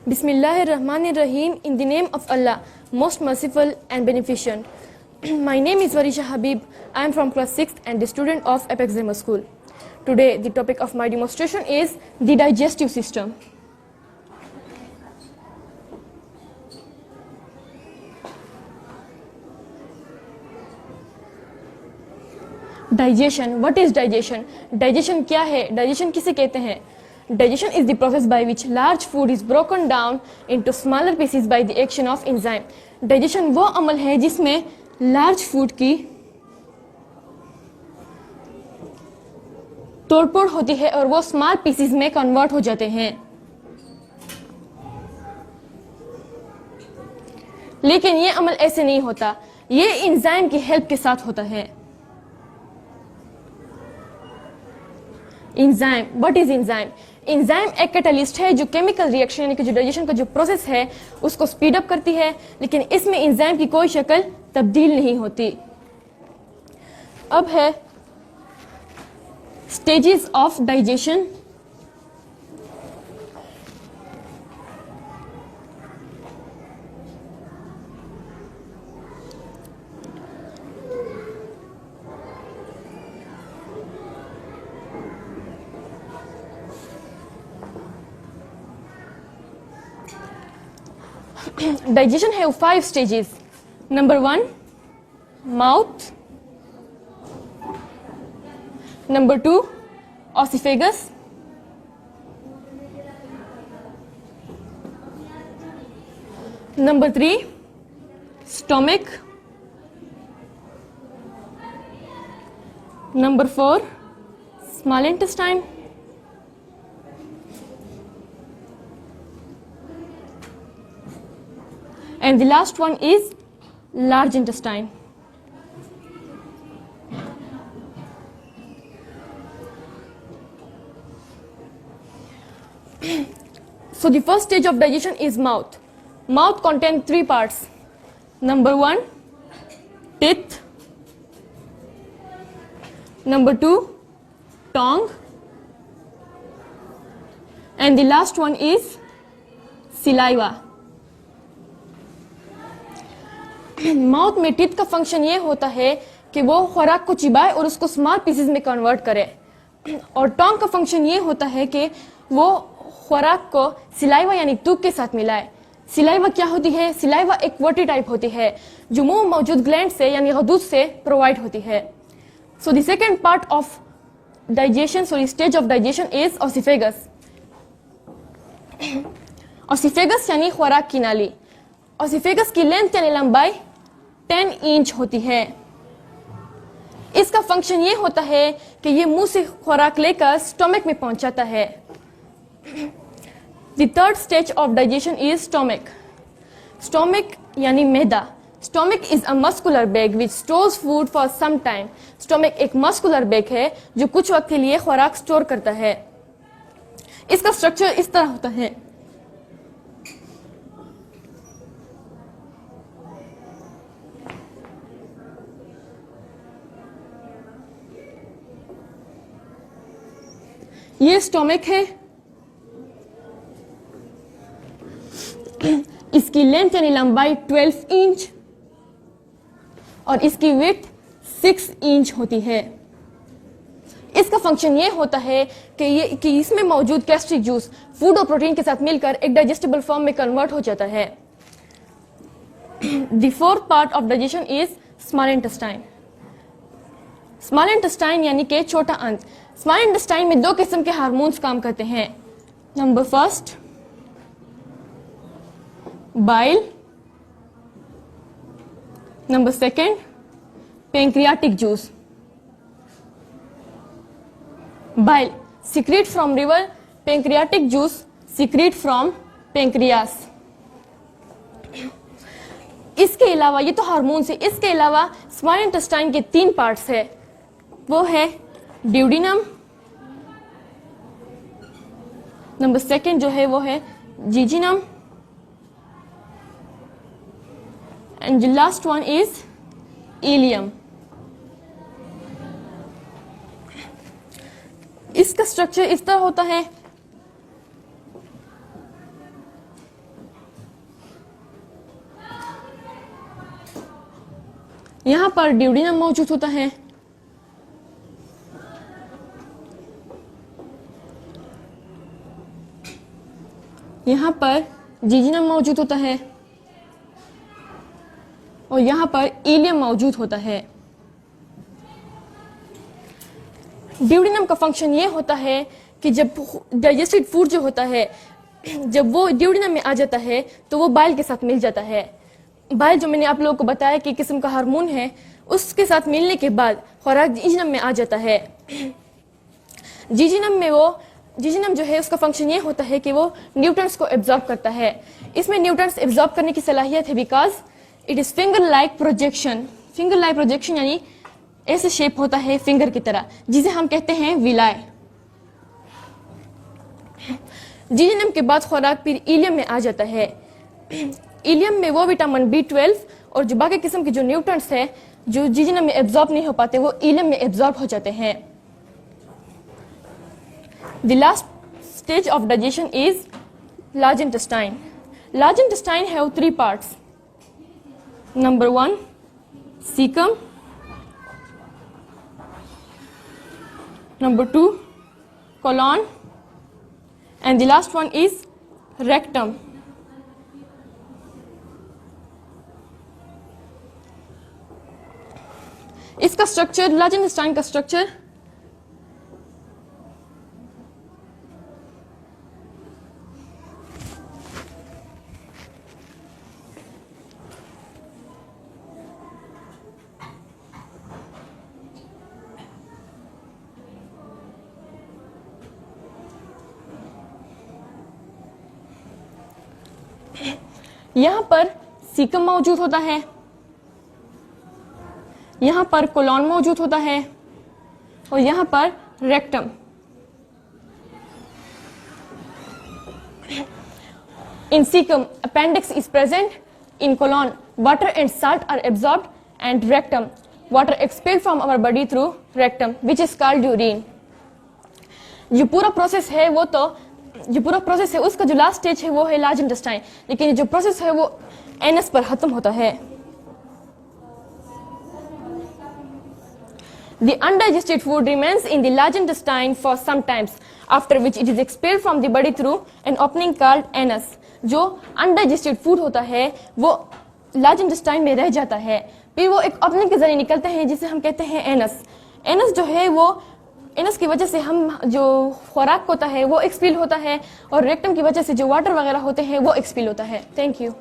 Bismillahirrahmanirrahim. In the name of Allah, most merciful and beneficent. My name is Varisha Habib. I am from class 6th and the student of Apex Grammar School. Today, the topic of my demonstration is the digestive system. Digestion. What is digestion? Digestion क्या है? Digestion किसे कहते हैं? Digestion is the process by which large food is broken down into smaller pieces by the action of enzyme. Digestion वो अमल है जिसमें large food की तोड़फोड़ होती है और वो small pieces में convert हो जाते हैं. लेकिन ये अमल ऐसे नहीं होता, ये enzyme की help के साथ होता है. Enzyme. What is enzyme? Enzyme एक कैटालिस्ट है जो केमिकल रिएक्शन यानी कि जो डाइजेशन का जो प्रोसेस है उसको स्पीड अप करती है, लेकिन इसमें एंजाइम की कोई शक्ल तब्दील नहीं होती. अब है stages of digestion. Digestion have 5 stages. Number 1, mouth. Number 2, esophagus. Number 3, stomach. Number 4, small intestine. And the last one is large intestine. So the first stage of digestion is mouth. Mouth contains 3 parts. Number 1, teeth. Number 2, tongue. And the last one is saliva. Mouth में teeth का function ये होता है कि वो खुराक को चिबाए और उसको स्मॉल पीसेस में कन्वर्ट करे, और टोंग का फंक्शन ये होता है कि वो खुराक को सिलाइवा यानी थूक के साथ मिलाए. सिलाइवा क्या होती है? सिलाइवा एक वाटर टाइप होती है जो मुंह मौजूद ग्लैंड से यानी गदूद से प्रोवाइड होती है. So the second part of digestion, so stage of digestion is oesophagus. Oesophagus यानी खुराक की नाली. ओसिफेगस की लेंथ यानी लंबाई 10 इंच होती है. इसका फंक्शन ये होता है कि ये मुंह से खुराक लेकर स्टमक में पहुंचाता है. The third stage of digestion is stomach. Stomach यानी मैदा. Stomach is a muscular bag which stores food for some time. Stomach एक मस्कुलर बैग है जो कुछ वक्त के लिए खुराक स्टोर करता है. इसका स्ट्रक्चर इस तरह होता है. ये स्टोमक है, इसकी लेंथ यानी लंबाई 12 इंच और इसकी विड्थ 6 इंच होती है. इसका फंक्शन ये होता है कि इसमें मौजूद गैस्ट्रिक जूस फूड और प्रोटीन के साथ मिलकर एक डाइजेस्टिबल फॉर्म में कन्वर्ट हो जाता है. The fourth part of digestion is small intestine. Small intestine यानी कि छोटा अंत. स्मॉल इंटेस्टाइन में 2 किस्म के हार्मोन्स काम करते हैं. Number first, bile. Number second, pancreatic juice. Bile secrete from liver, pancreatic juice secrete from pancreas. इसके अलावा ये तो हार्मोन से, इसके अलावा स्मॉल इंटेस्टाइन के 3 पार्ट्स है. वो है ड्यूडिनम, नंबर सेकेंड जो है वो है jejunum, and the last one is ileum. इसका स्ट्रक्चर इस तरह होता है. यहाँ पर ड्यूडेनम मौजूद होता है, यहाँ पर जीजिनम मौजूद होता है और यहाँ पर इलियम मौजूद होता है। ड्यूडेनम का फंक्शन ये होता है कि जब डाइजेस्टेड फूड जो होता है, जब वो ड्यूडेनम में आ जाता है तो वो बाइल के साथ मिल जाता है। बाइल जो मैंने आप लोगों को बताया कि किस्म का हार्मोन है, उसके साथ मिलने के बाद खुराक जीजिनम में आ जाता है। जीजिनम जो है उसका फंक्शन ये होता है कि वो न्यूट्रंस को एब्जॉर्ब करता है। इसमें न्यूट्रंस एब्जॉर्ब करने की सलाहियत है because it is finger like projection. Finger like projection यानी ऐसे शेप होता है फिंगर की तरह, जिसे हम कहते हैं विलाय। जीजिनम के बाद खुराक फिर इलियम में आ जाता है। इलियम में वो विटामिन B12 और जो बाकी किस्म के जो न्यूट्रंट्स है जो जीजिनम में एब्जॉर्ब नहीं हो पाते वो इलियम में एब्जॉर्ब हो जाते हैं। The last stage of digestion is large intestine. Large intestine have three parts. Number 1, cecum. Number 2, colon. And the last one is rectum. इसका स्ट्रक्चर, लार्ज इंटेस्टाइन का स्ट्रक्चर यहां पर सीकम मौजूद होता है, यहां पर कोलॉन मौजूद होता है और यहां पर rectum. In cecum, appendix is present. In colon, water and salt are absorbed, and rectum, water expelled from our body through rectum, which is called urine. जो पूरा प्रोसेस है उसका जो लास्ट स्टेज है वो है लार्ज इंटेस्टाइन, लेकिन जो प्रोसेस है वो एनस पर खत्म होता है। The undigested food remains in the large intestine for some times, after which it is expelled from the body through an opening called anus. जो undigested food होता है वो लार्ज इंटेस्टाइन में रह जाता है, फिर वो एक ओपनिंग के जरिए निकलते हैं जिसे हम कहते हैं एनस। एनस जो है वो एनस की वजह से हम जो खुराक होता है वो एक्सपील होता है और रेक्टम की वजह से जो वाटर वगैरह होते हैं वो एक्सपील होता है। Thank you.